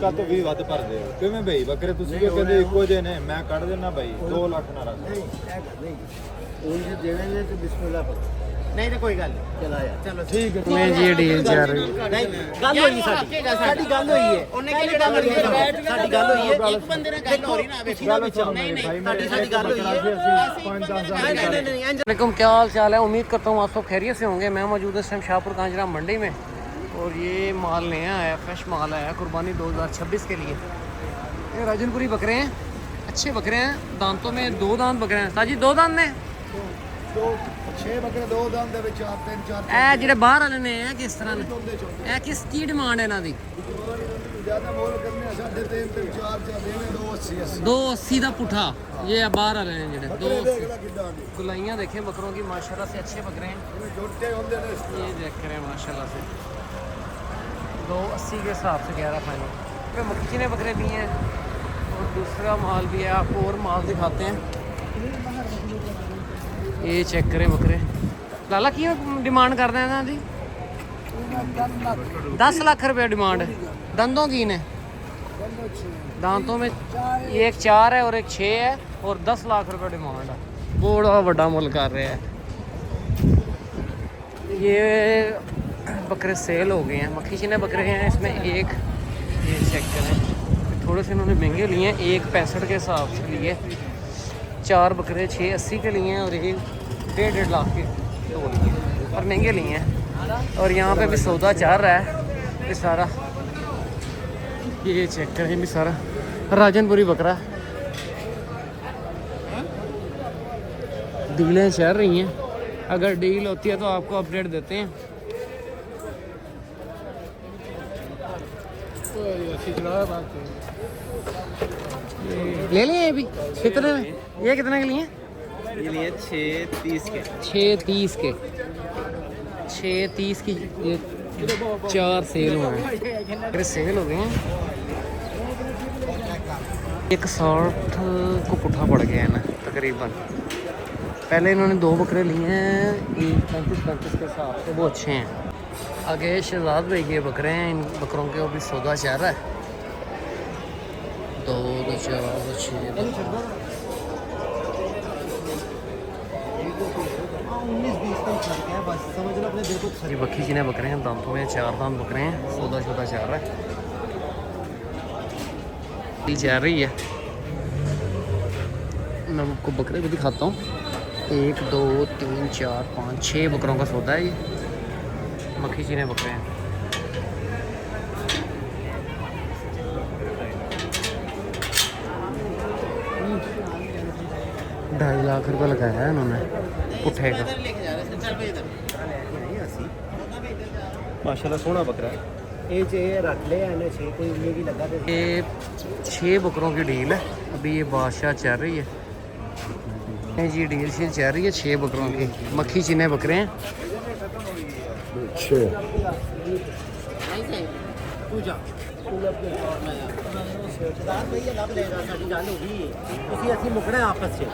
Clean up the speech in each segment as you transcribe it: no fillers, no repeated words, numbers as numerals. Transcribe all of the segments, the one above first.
का तो भी वध भर दे किवें भाई बकरे तुसी जो कहंदे इको जे ने मैं कट देना भाई 2 लाख ना रख नहीं उनसे देने ने तो बिस्मिल्लाह पढ़ो नहीं तो कोई गल नहीं चला यार चलो ठीक है मैं जी डील चल रही नहीं गल होई साडी गल होई है ਉਹਨੇ ਕਿਹੜੀ ਗੱਲ ਹੋਈ ਹੈ ਸਾਡੀ ਗੱਲ ਹੋਈ ਹੈ ਇੱਕ ਬੰਦੇ ਨਾਲ ਗੱਲ ਹੋ ਰਹੀ ਨਾ ਵੇਖੀ ਨਾ ਵਿੱਚ ਨਹੀਂ ਨਹੀਂ ਸਾਡੀ ਗੱਲ ਹੋਈ ਹੈ 5-10 ਨਹੀਂ वालेकुम, क्या हाल चाल है। उम्मीद करता हूँ आप सब खैरियत से होंगे। मैं मौजूद इस टाइम शाहपुर कांजरा मंडी में और ये माल नया आया, फ्रेश माल आया कुर्बानी 2026 के लिए। ये राजनपुरी बकरे हैं, अच्छे बकरे हैं। दांतों में 2 दांत बकरे हैं ताजी, 2 दांत ने 6 बकरे 2 दाम दे विच 3-4 ए ਜਿਹੜੇ ਬਾਹਰ ਵਾਲੇ ਨੇ ਇਹ ਕਿਸ ਤਰ੍ਹਾਂ ਨੇ, ਇਹ ਕਿਸ ਕੀ ਡਿਮਾਂਡ ਹੈ ਇਹਨਾਂ ਦੀ? ज्यादा मोल करने 3.5 ਤੇ 4 ਦੇਣੇ 280 280 ਦਾ ਪੁੱਠਾ। ये बाहर वाले हैं ਜਿਹੜੇ 280 किदा गुलाइयाँ देखें बकरों की, माशाल्लाह से अच्छे बकरे हैं। छोटे होंदे ने ये देख रहे हैं माशाल्लाह से 280 के हिसाब से 11 फाइनल पे मक्खी ने बकरे भी हैं और दूसरा माल भी है। आपको और माल दिखाते हैं। ये चेक करें बकरे। लाला की डिमांड कर रहे हैं ना जी? 10 लाख रुपये डिमांड है। दंदों की ने दांतों में एक 4 है और एक 6 है और 10 लाख रुपये डिमांड है। बड़ा बड़ा मुल कर रहे हैं। ये बकरे सेल हो गए हैं, मक्खी चीने बकरे हैं इसमें। एक ये चेक करें, थोड़े से इन्होंने महंगे लिए हैं, 1.65 के हिसाब से लिए। 4 बकरे 680 के लिए हैं और एक 1.5 लाख के 2 लिए और महंगे लिए हैं। और यहाँ पे भी सौदा चल रहा है ये सारा। ये चेक करें भी सारा राजनपुरी बकरा। डीलें चल रही हैं, अगर डील होती है तो आपको अपडेट देते हैं। ले लिए अभी कितने में? ये कितने के लिए? ये लिए 630 के 630 के 630 की ये 4 सेल हुए हैं। फिर सेल हो गए हैं। 160 को पुट्ठा पड़ गया है ना तकरीबन। पहले इन्होंने 2 बकरे लिए हैं 35-35 के हिसाब से, वो अच्छे हैं। आगे शहजाद भाई के बकरे हैं, इन बकरों के भी सौदा चल रहा है। 2 4 6 ये बक्खी चीने बकरे हैं, दांतों में 4 दांत बकरे हैं। सौदा शौदा चल रहा है, चल रही है। मैं आपको बकरे भी दिखाता हूँ। 1 2 3 4 5 6 बकरों का सौदा है। ये मक्खी चीने बकरे हैं। ₹2.5 लाख रुपये लगाया है इन्होंने पुट्ठे का। माशाल्लाह सोना बकरा है। ये रख ले इन्हें 6 कोई ये भी लगा दे। ये 6 बकरों की डील है। अभी ये बादशाह चल रही है। नहीं जी, डील शील चल रही है 6 बकरों की। मक्खी चीने बकरे हैं। मुकना आपस से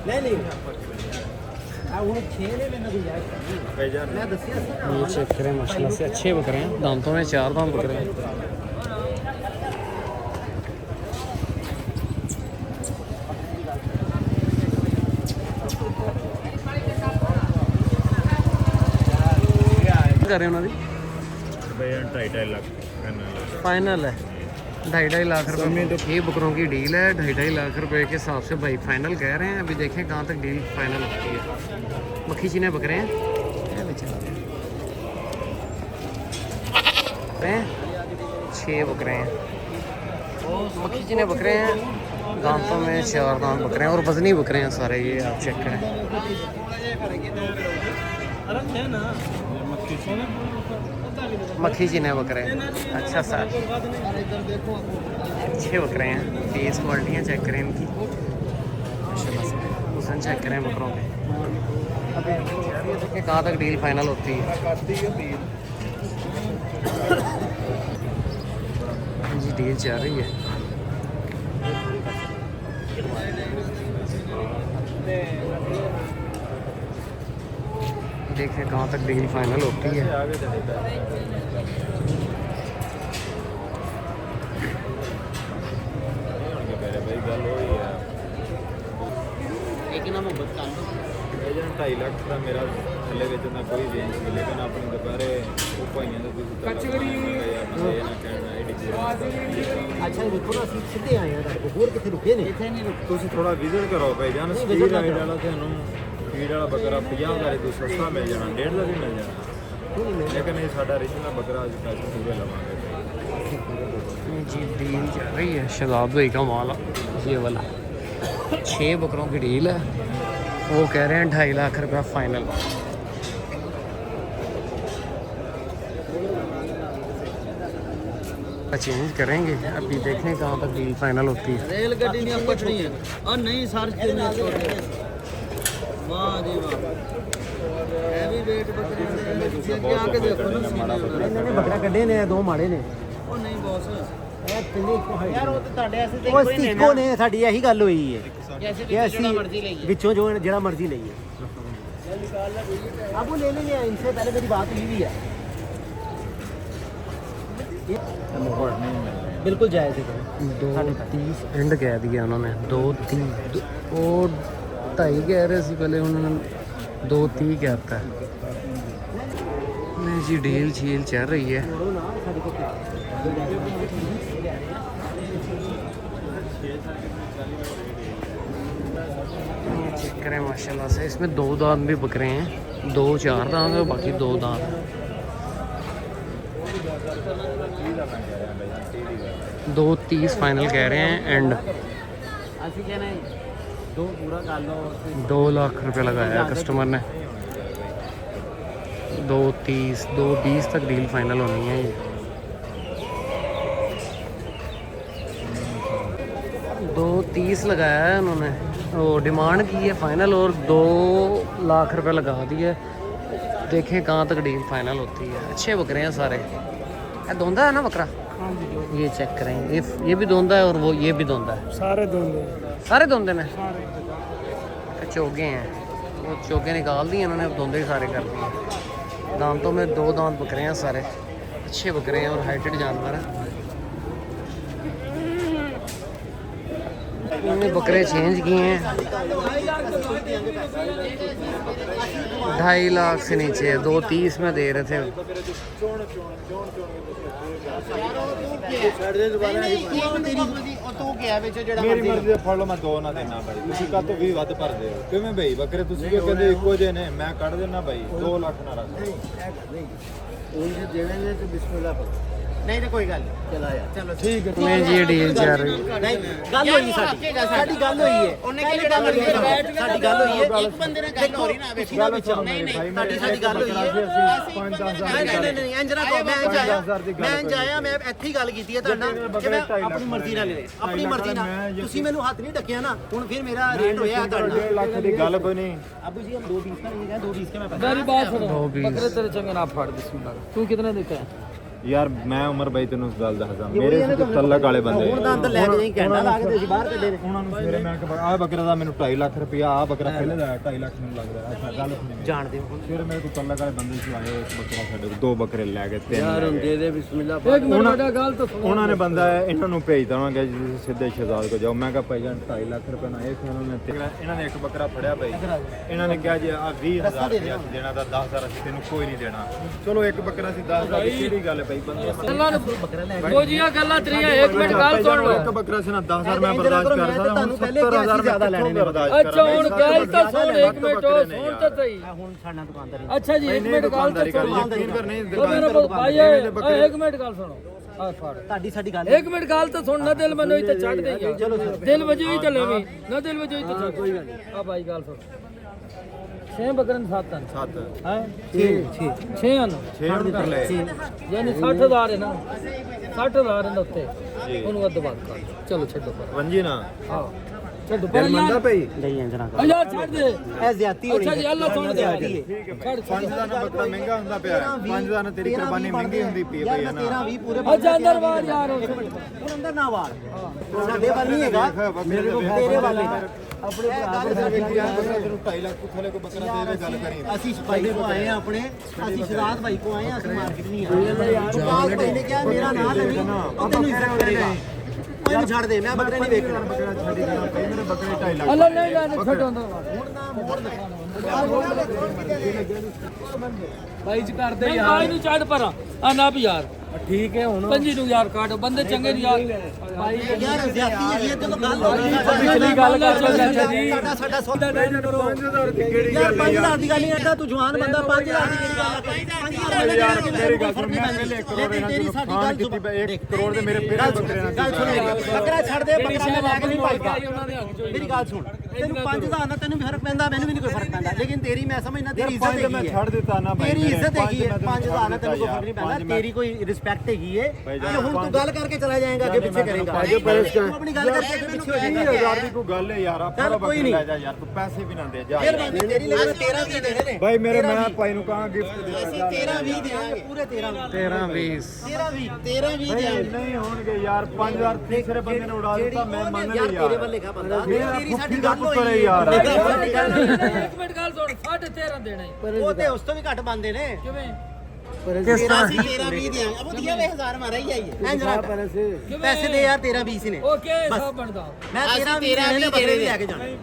नहीं ये चेक करें, माशाल्लाह से अच्छे बकरे हैं। दांतों में 4 दांत बकरे हैं। कर रहे हैं उन्होंने 2.5 लाख फाइनल है। 2.5 लाख रुपए में 6 बकरों की डील है। 2.5 लाख रुपए के हिसाब से भाई फाइनल कह रहे हैं। अभी देखें कहाँ तक डील फाइनल होती है। मक्खी चीने बकरे हैं, 6 बकरे हैं। मक्खी चीने बकरे हैं, दांतों में 4 दांत बकरे हैं और वजनी बकरे हैं सारे। ये आप चेक करें। मक्खी चीने बकरे अच्छा सर, अच्छे बकरे हैं। फेस क्वालिटियाँ चेक करें इनकी माशाल्लाह से। हुसन चेक करें बकरों के। अभी देखिए कहाँ तक डील फाइनल होती है। जी डील चल रही है। देखिए कहाँ तक डील फाइनल होती है। ਨਾਲ ਮੁਹੱਬਤ ਕਰ ਲਓ ਇਹ ਜਨ 2.5 ਲੱਖ ਦਾ ਮੇਰਾ ਥੱਲੇ ਵਿੱਚ ਨਾ ਕੋਈ ਰੇਂਜ ਨਹੀਂ, ਲੇਕਿਨ ਆਪਣੀ ਦੁਪਹਿਰੇ ਉਹ ਭਾਈਆਂ ਦਾ ਤੁਸੀਂ ਕਚੜੀ ਯਾਰ ਬੰਦੇ ਇਹ ਨਾ ਕਹਿਣਾ ਇਹ ਅੱਛਾ ਦੇਖੋ ਨਾ ਅਸੀਂ ਸਿੱਧੇ ਆਏ ਆ ਤੁਹਾਡੇ ਕੋਲ, ਹੋਰ ਕਿੱਥੇ ਰੁਕੇ ਨੇ? ਇੱਥੇ ਨਹੀਂ ਰੁਕੇ। ਤੁਸੀਂ ਥੋੜਾ ਵਿਜ਼ਿਟ ਕਰੋ ਭਾਈ ਜਾਨ ਸਪੀਡ ਰਾਈਡ ਵਾਲਾ ਤੁਹਾਨੂੰ ਸਪੀਡ ਵਾਲਾ ਬੱਕਰਾ 50 ਦਾ ਤੋਂ ਸਸਤਾ ਮਿਲ ਜਾਣਾ, 1.5 ਦਾ ਵੀ ਮਿਲ ਜਾਣਾ, ਲੇਕਿਨ ਇਹ ਸਾਡਾ ਰੀਜਨਲ ਬੱਕਰਾ ਅੱਜ ਪੈਸੇ ਪੂਰੇ लवांगे जी। डील चल रही है शदाब भाई का माल ये वाला 6 बकरों की डील है, वो कह रहे हैं 2.5 लाख रुपया फाइनल। चेंज करेंगे अभी, देखने कहाँ तक डील फाइनल होती है। रेलगाड़ी नहीं पटनी है और नहीं सार छोटे वाह जी वाह हैवी वेट बकरे के आके देखो ना इन्होंने बकरा कड्डे ने दो माड़े ने ਉਹ ਨਹੀਂ ਬੌਸ ਇਹ ਤਿੰਨੇ ਇੱਕੋ ਹੈ ਯਾਰ, ਉਹ ਤੇ ਤੁਹਾਡੇ ਐਸੇ ਤੇ ਕੋਈ ਨਹੀਂ ਇੱਕੋ ਨੇ। ਸਾਡੀ ਇਹੀ ਗੱਲ ਹੋਈ ਹੈ ਕਿ ਅਸੀਂ ਵਿੱਚੋਂ ਜੋ ਜਿਹੜਾ ਮਰਜ਼ੀ ਲਈਏ। अब वो ले लेंगे, इनसे पहले मेरी बात हुई भी है, बिल्कुल जायज़ है। 2.30 एंड कह दिया उन्होंने, 2.30 और 2.5 कह रहे थे पहले, उन्होंने 2.30 कहता है। नहीं जी डील शील चल रही है। चेक करें माशाल्लाह से, इसमें 2 दांत भी बकरे हैं, 2 4 दांत है, बाकी 2 दांत। 2.30 फाइनल कह रहे हैं एंड 2 लाख रुपये लगाया कस्टमर ने। 2.30 2.20 तक डील फाइनल होनी है ये। 2.30 लगाया है उन्होंने, वो डिमांड की है फाइनल, और 2 लाख रुपए लगा दिए। देखें कहाँ तक डील फाइनल होती है। अच्छे बकरे हैं सारे। ये धोंदा है ना बकरा? ये चेक करें, ये भी धोंदा है और वो ये भी धोंदा है। सारे धोंदे ने। चोगे हैं, वो चोगे निकाल दिए उन्होंने, अब धोंदे सारे कर दिए। दांतों में 2 दांत बकरे हैं सारे, अच्छे बकरे हैं और हाइटेड जानवर हैं। उन्होंने बकरे चेंज किए हैं। 2.5 लाख से नीचे 2.30 में दे रहे थे। ਮੇਰੀ ਮਰਜ਼ੀ ਦਾ ਫੜ ਲਓ, ਮੈਂ 2 ਨਾ ਦੇਣਾ ਭਾਈ, ਤੁਸੀਂ ਕੱਲ ਤੋਂ 20 ਵੱਧ ਭਰਦੇ ਹੋ ਕਿਵੇਂ ਭਾਈ? ਬੱਕਰੇ ਤੁਸੀਂ ਕਿਉਂ ਕਹਿੰਦੇ ਇੱਕੋ ਜਿਹੇ ਨੇ, ਮੈਂ ਕੱਢ ਦੇਣਾ ਭਾਈ 2 ਲੱਖ ਨਾ ਰੱਖ। नहीं तो कोई गल चला यार, चलो ठीक है। नहीं जी डील चल रही है। नहीं गल होई साडी गल होई है, ਉਹਨੇ ਕਿਹੜੀ ਗੱਲ ਹੋਈ ਹੈ? ਸਾਡੀ ਗੱਲ ਹੋਈ ਹੈ, ਇੱਕ ਬੰਦੇ ਨਾਲ ਗੱਲ ਹੋ ਰਹੀ ਨਾ ਵੇਖੀ ਨਾ ਵਿੱਚ। ਨਹੀਂ ਸਾਡੀ ਗੱਲ ਹੋਈ ਹੈ। 5-10,000 ਨਹੀਂ ਅੰਜਰਾ ਕੋ ਮੈਂ ਜਾਇਆ ਮੈਂ ਇੱਥੇ ਹੀ ਗੱਲ ਕੀਤੀ ਹੈ ਤੁਹਾਡਾ ਕਿ ਮੈਂ ਆਪਣੀ ਮਰਜ਼ੀ ਨਾਲ ਲੈ, ਆਪਣੀ ਮਰਜ਼ੀ ਨਾਲ। ਤੁਸੀਂ ਮੈਨੂੰ ਹੱਥ ਨਹੀਂ ਢੱਕਿਆ ਨਾ, ਹੁਣ ਫਿਰ ਮੇਰਾ ਰੇਟ ਹੋਇਆ ਤੁਹਾਡਾ 1.5 ਲੱਖ ਦੀ ਗੱਲ ਬਣੀ। अबू जी हम 2.20 का नहीं गए, 2.20 के मैं मेरी बात सुनो, 2.20 बकरे तेरे चंगे ना फाड़ बिस्मिल्लाह। तू कितने देता है? ਯਾਰ ਮੈਂ ਉਮਰ ਬਾਈ ਤੈਨੂੰ ਉਸ ਗੱਲ ਦੱਸਦਾ, ਮੇਰੇ ਤੋਂ ਤਲਕ ਵਾਲੇ ਬੰਦੇ ਹੁਣ ਤਾਂ ਅੰਦਰ ਲੈ ਕੇ ਨਹੀਂ ਕਹਿਣਾ ਲਾ ਕੇ ਤੁਸੀਂ ਬਾਹਰ ਕੱਢੇ ਨੇ। ਉਹਨਾਂ ਨੂੰ ਸਵੇਰੇ ਮੈਂ ਕਿ ਆਹ ਬੱਕਰੇ ਦਾ ਮੈਨੂੰ 2.5 ਲੱਖ ਰੁਪਇਆ, ਆਹ ਬੱਕਰਾ ਪਹਿਲੇ ਦਾ 2.5 ਲੱਖ ਮੈਨੂੰ ਲੱਗ ਰਿਹਾ। ਅੱਛਾ ਗੱਲ ਸੁਣੀ, ਜਾਣਦੇ ਹੋ ਸਵੇਰੇ ਮੇਰੇ ਕੋਲ ਤਲਕ ਵਾਲੇ ਬੰਦੇ ਸੀ ਆਏ, ਉਸ ਬੱਕਰਾ ਸਾਡੇ ਕੋਲ 2 ਬੱਕਰੇ ਲੈ ਕੇ 3 यार हम दे दे बिस्मिल्लाह। एक मिनट बेटा गाल तो सुनो। ਉਹਨਾਂ ਨੇ ਬੰਦਾ ਇਹਨਾਂ ਨੂੰ ਭੇਜ ਦਵਾਂਗੇ ਜੀ, ਤੁਸੀਂ ਸਿੱਧੇ ਸ਼ਹਜ਼ਾਦ ਕੋ ਜਾਓ। ਮੈਂ ਕਿਹਾ ਭਾਈ ਜਾਨ 2.5 ਲੱਖ ਰੁਪਏ ਨਾਲ ਇਹ ਖਾਣਾ ਨੇ। ਇਹਨਾਂ ਨੇ ਇੱਕ ਬੱਕਰਾ ਫੜਿਆ ਭਾਈ, ਇਹਨਾਂ ਨੇ ਕਿਹਾ ਜੀ ਆ 20,000 ਰੁਪਇਆ ਦੇਣਾ ਦਾ 10,000 ਅਸੀਂ ਤੈਨੂੰ ਕੋਈ ਨਹੀਂ ਦੇਣਾ। ਚਲੋ ਇੱਕ ਬੱਕਰਾ ਸੀ 10,000 ਦੀ ਕਿਹੜੀ ਗੱਲ ਹੈ ਭਾਈ? ਬੰਦੇ दो जिया गल्ला त्रिया एक मिनट गाल सुन लो। ਇੱਕ ਬੱਕਰਾ ਸੀ ਨਾ 10,000 ਮੈਂ ਬਰਦਾਸ਼ਤ ਕਰ ਸਕਦਾ, ਹੁਣ 70,000 ਜ਼ਿਆਦਾ ਲੈਣੇ ਨੇ। अच्छा हुन गाल तो सुन, एक मिनट और सुन तो सही। ਹੁਣ ਸਾਡਾ ਦੁਕਾਨਦਾਰ ਹੀ अच्छा जी एक मिनट गाल तो सुन। ਯਕੀਨ ਕਰ नहीं तो मेरा भाई है, एक मिनट गाल सुनो। आ फाड़ ਤੁਹਾਡੀ ਸਾਡੀ ਗੱਲ एक मिनट गाल तो सुन ना, दिल में नहीं तो छड़ दे यार। दिल वजो ही चले भी ना, दिल वजो ही तो छड़। कोई गल नहीं। आ भाई गाल सुन, 6 बकरन 7 हैं 7 हैं 6 हैं 6 ਕਰ ਲੈ यानी 60,000 है ना, 60,000 है उत्ते ਉਹਨੂੰ ਵੱਧ ਬਾਤ ਕਰ। ਚਲੋ ਛੱਡੋ ਪਰ ਵੰਜੀ ਨਾ ਹਾਂ ਛੱਡੋ ਪਰ ਦਿਲ ਮੰਨਦਾ ਭਾਈ। ਨਹੀਂ ਅੰਜਰਾ ਆ ਯਾਰ ਛੱਡ ਦੇ। ਇਹ ਜ਼ਿਆਦਤੀ ਹੋਣੀ ਅੱਛਾ ਜੀ ਅੱਲਾ ਸੁਣ ਦੇ। ਜ਼ਿਆਦਤੀ ਹੈ। ਛੱਡ 5 ਦਾ ਨਾ ਬੱਕਰਾ ਮਹਿੰਗਾ ਹੁੰਦਾ ਪਿਆ, 5 ਦਾ ਨਾ ਤੇਰੀ ਕੁਰਬਾਨੀ ਮਹਿੰਗੀ ਹੁੰਦੀ ਪਈ ਹੈ ਯਾਰ ਭਾਈ ਮੈਂ ਨਾ। 13-20 ਪੂਰੇ ਅੱਛਾ ਅੰਦਰ ਬਾਹਰ ਯਾਰ ਹੁਣ ਅੰਦਰ ਨਾ ਵਾਰ ਸਾਡੇ ਵੱਲ ਨਹੀਂ ਹੈਗਾ, ਮੇਰੇ ਕੋਲ ਤੇਰੇ ਵੱਲ ਹੈਗਾ। ਆਪਣੇ ਭਰਾ ਦੇ ਬੱਕਰਾ ਤੈਨੂੰ 2.5 ਲੱਖ ਤੋਂ ਥੱਲੇ ਕੋ ਬੱਕਰਾ ਦੇ ਦੇ ਗੱਲ ਕਰੀ। ਅਸੀਂ ਭਾਈ ਕੋ ਆਏ ਆ ਆਪਣੇ, ਅਸੀਂ ਸ਼ਰਾਦ ਭਾਈ ਕੋ ਆਏ ਆ, ਅਸੀਂ ਮਾਰਕੀਟ ਨਹੀਂ ਆਏ। ਯਾਰ ਭਾਈ ਨੇ ਕਿਹਾ ਮੇਰਾ ਨਾਮ ਲੈ ਉਹ ਤੈਨੂੰ ਇੱਜ਼ਤ ਕਰੇਗਾ। ਕੋਈ ਛੱਡ ਦੇ ਮੈਂ ਬੱਕਰੇ ਨਹੀਂ ਵੇਚਣਾ ਬੱਕਰਾ ਛੱਡੀ ਜਾਣਾ ਪਈ ਮੇਰੇ ਬੱਕਰੇ 2.5 ਲੱਖ ਅੱਲਾ ਨਹੀਂ ਲੈ ਛੱਡ ਹੁੰਦਾ ਬਾਈ ਜੀ ਕਰਦੇ ਨਹੀਂ ਬਾਈ ਨੂੰ ਛੱਡ ਪਰ ਆ ਨਾ ਵੀ ਯਾਰ ਠੀਕ ਹੈ ਹੁਣ ਪੰਜੀ ਨੂੰ ਯਾਰ ਕਾਟੋ ਬੰਦੇ ਚੰਗੇ ਨਹੀਂ ਯਾਰ ਭਾਈ ਯਾਰ ਜ਼ਿਆਦਤੀ ਹੈਗੀ ਹੈ ਜਦੋਂ ਗੱਲ ਹੋ ਗਈ ਪਿਛਲੀ ਗੱਲ ਕਰ ਚੋ ਚਾਚਾ ਜੀ ਸਾਡਾ ਸੌਦਾ ਨਹੀਂ ਕਰੋ 5000 ਦੀ ਕਿਹੜੀ ਯਾਰ ਗੱਲ 5000 ਦੀ ਗੱਲ ਨਹੀਂ ਐਡਾ ਤੂੰ ਜਵਾਨ ਬੰਦਾ 5000 ਦੀ ਕਿਹੜੀ ਗੱਲ ਹੈ ਯਾਰ ਮੇਰੀ ਗੱਲ ਸੁਣ ਮੈਂ ਪਹਿਲੇ 1 ਕਰੋੜ ਇਹਨਾਂ ਨੂੰ ਨੁਕਸਾਨ ਕੀਤੀ 1 ਕਰੋੜ ਦੇ ਮੇਰੇ ਪਹਿਲੇ ਬੱਕਰੇ ਨਾਲ ਗੱਲ ਸੁਣ ਬੱਕਰਾ ਛੱਡ ਦੇ ਬੱਕਰਾ ਮੈਂ ਲੈ ਕੇ ਨਹੀਂ ਭਾਈਦਾ ਉਹਨਾਂ ਦੇ ਹੱਕ ਚੋਂ ਮੇਰੀ ਗੱਲ ਸੁਣ ਤੈਨੂੰ 5000 ਨਾਲ ਤੈਨੂੰ ਵੀ ਫਰਕ ਪੈਂਦਾ ਮੈਨੂੰ ਵੀ ਨਹੀਂ ਕੋਈ ਫਰਕ ਪੈਂਦਾ ਲੇਕਿਨ ਤੇਰੀ ਮੈਂ ਸਮਝਣਾ ਤੇਰੀ ਇੱਜ਼ਤ ਹੈਗੀ ਮੈਂ ਹੈ ਛੱਡ ਦਿੱਤਾ ਨਾ ਭਾਈ ਤੇਰੀ ਇੱਜ਼ਤ ਹੈਗੀ ਹੈ 5000 ਨਾਲ ਤੈਨੂੰ ਕੋਈ ਫਰਕ ਨਹੀਂ ਪੈਂਦਾ ਤੇਰੀ ਕੋਈ ਰਿਸਪੈਕਟ ਹੈਗੀ ਹੈ ਤੇ ਹੁਣ ਤੂੰ ਗੱਲ ਕਰਕੇ ਚਲਾ ਜਾਏਗਾ ਅੱਗੇ ਪਿੱਛੇ ਕਰੇਗਾ ਤੂੰ ਆਪਣੀ ਗੱਲ ਕਰਕੇ ਅੱਗੇ ਪਿੱਛੇ ਹੋ ਜਾਏਗਾ 20000 ਦੀ ਕੋਈ ਗੱਲ ਹੈ ਯਾਰ ਆਪਣਾ ਬੱਕਰਾ ਲੈ ਜਾ ਯਾਰ ਤੂੰ ਪੈਸੇ ਵੀ ਨਾ ਦੇ ਜਾ ਮਿਹਰਬਾਨੀ ਤੇਰੀ ਲਈ 13 20 ਦੇਣੇ ਨੇ ਭਾਈ ਮੇਰੇ ਮੈਂ ਭਾਈ ਨੂੰ ਕਹਾਂ ਗਿਫਟ ਦੇ ਅਸੀਂ 13 20 ਦੇਵਾਂਗੇ ਪੂਰੇ 13 13 20 13 20 ਦੇਵਾਂਗੇ ਨਹੀਂ ਹੋਣਗੇ ਯਾਰ 5000 ਤੀਸਰੇ ਬੰਦੇ ਨੇ ਉਡਾ ਦਿੱਤਾ ਮੈਂ ਮੰਨ ਲਿਆ ਯਾਰ ਤੇਰੇ ਵੱਲ ਲਿਖਾ ਬੰਦਾ ਤੇਰੀ ਸਾਡੀ ਗੱਲ ਉੱਪਰ ਹੈ ਹੋਈ ਯਾਰ ਇੱਕ ਮਿੰਟ ਗੱਲ ਸੁਣ 13.5 ਦੇਣਾ ਉਹ ਤੇ ਉਸ ਤੋਂ ਵੀ ਘੱਟ ਬੰਦੇ ਨੇ ਕਿਵੇਂ ਕਿਸ ਤਰ੍ਹਾਂ 13 20 ਦੇਵਾਂਗੇ ਅਬ ਦਿਆ ਵੇ 1000 ਮਾਰਾ ਹੀ ਆਈ ਹੈ ਇੰਜ ਰੱਖ ਪੈਸੇ ਦੇ ਯਾਰ 13 20 ਨੇ ਓਕੇ ਹਿਸਾਬ ਬਣਦਾ ਮੈਂ 13 20 ਨੇ ਬੱਕਰੇ ਵੀ ਲੈ ਕੇ ਜਾਣੇ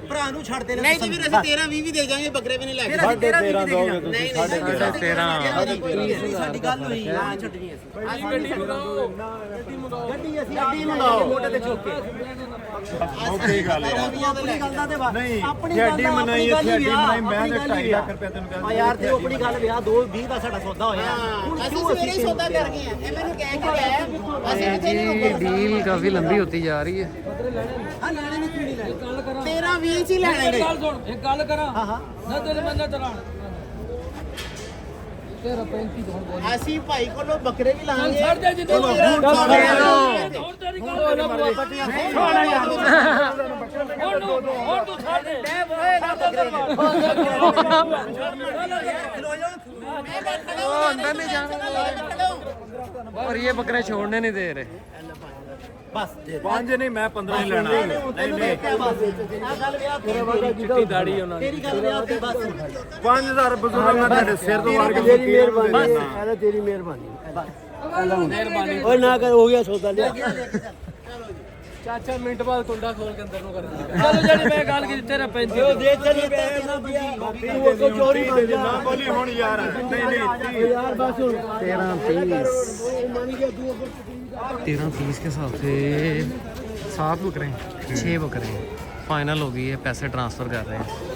ਭਰਾ ਨੂੰ ਛੱਡ ਦੇ ਨਹੀਂ ਤੇ ਫਿਰ ਅਸੀਂ 13 20 ਵੀ ਦੇ ਜਾਾਂਗੇ ਬੱਕਰੇ ਵੀ ਨਹੀਂ ਲੈ ਕੇ ਫਿਰ ਅਸੀਂ 13 20 ਦੇ ਜਾਾਂਗੇ ਨਹੀਂ ਸਾਡੀ ਗੱਲ ਹੋਈ ਨਾ ਛੱਡਣੀ ਅਸੀਂ ਗੱਡੀ ਮੰਗਾਓ ਗੱਡੀ ਅਸੀਂ ਗੱਡੀ ਮੰਗਾਓ ਮੋਟੇ ਤੇ ਚੁੱਕ ਕੇ ਓਕੇ ਗੱਲ ਹੈ ਆਪਣੀ ਗੱਲ ਦਾ ਤੇ ਬਾਤ ਨਹੀਂ ਆਪਣੀ ਛੱਡੀ ਗੱਲ ਮਨਾਈ ਆਪਣੀ ਛੱਡੀ ਗੱਲ ਮਨਾਈ ਮੈਂ ਤੇ 2.5 ਲੱਖ ਰੁਪਏ ਤੈਨੂੰ ਆ ਕਹਿੰਦਾ ਯਾਰ ਤੇ ਆਪਣੀ ਗੱਲ ਵਿਆਹ 220 ਦਾ ਸਾਡਾ ਸੌਦਾ ਹੋਇਆ ਹੁਣ ਅਸੀਂ ਸਵੇਰੇ ਹੀ ਸੌਦਾ ਕਰ ਗਏ ਆ ਇਹ ਮੈਨੂੰ ਕਹਿ ਕੇ ਗਿਆ ਅਸੀਂ ਕਿਤੇ ਨਹੀਂ डील काफी लंबी होती जा रही है ਹਾਂ ਲੈਣੇ ਨਹੀਂ ਕਿਹੜੀ ਲੈਣੇ ਗੱਲ ਕਰਾਂ 13 20 ਚ ਹੀ ਲੈਣੇ ਨੇ ਗੱਲ ਸੁਣ ਇੱਕ ਗੱਲ ਕਰਾਂ ਹਾਂ ਹਾਂ ਨਾ ਦਿਲ ਮੰਨਾ ਚਲਾਣ ਤੇਰਾ 35 ਤੋਂ ਬੋਲ ਅਸੀਂ ਭਾਈ ਕੋਲੋਂ ਬੱਕਰੇ ਵੀ ਚੱਲ ਲਾਂਗੇ ਛੱਡ ਦੇ ਜਿੱਦੋਂ ਹੁਣ ਤੇਰੀ ਗੱਲ ਹੁਣ ਤੂੰ ਛੱਡ ਦੇ अंदर नहीं जाने और ये बकरे छोड़ने नहीं दे रहे ਬਸ ਦੇ 5 ਨਹੀਂ ਮੈਂ 15 ਹੀ ਲੈਣਾ ਤੈਨੂੰ ਦੇਖ ਕੇ ਬਸ ਆ ਗੱਲ ਵਿਆਹ ਤੇਰੀ चिट्टी दाढ़ी होना ਤੇਰੀ ਗੱਲ ਵਿਆਹ ਤੇ ਬਸ 5000 ਬਜ਼ੁਰਗ ਮੈਂ ਤੁਹਾਡੇ ਸਿਰ ਤੋਂ ਵਾਰ ਕੇ ਤੇਰੀ ਮਿਹਰਬਾਨੀ ਇਹਦਾ ਤੇਰੀ ਮਿਹਰਬਾਨੀ मेहरबानी ਓਏ ਨਾ ਕਰ ਹੋ ਗਿਆ ਸੌਦਾ ਲਿਆ चाचा मिनट बाद कुंडा खोल के अंदर नु कर ਚਲੋ ਜਿਹੜੀ ਮੈਂ ਗੱਲ ਕੀਤੀ ਤੇਰਾ 35 ਉਹ ਦੇ ਚਲੀ ਤੂੰ ਕੋ ਚੋਰੀ ਬਣ ਜਾ ਨਾ ਬੋਲੀ ਹੁਣ ਯਾਰ ਨਹੀਂ ਨਹੀਂ ਯਾਰ ਬਸ ਹੁਣ 13-30 के हिसाब से 7 बकरे 6 बकरे फाइनल हो गई है पैसे ट्रांसफर कर रहे हैं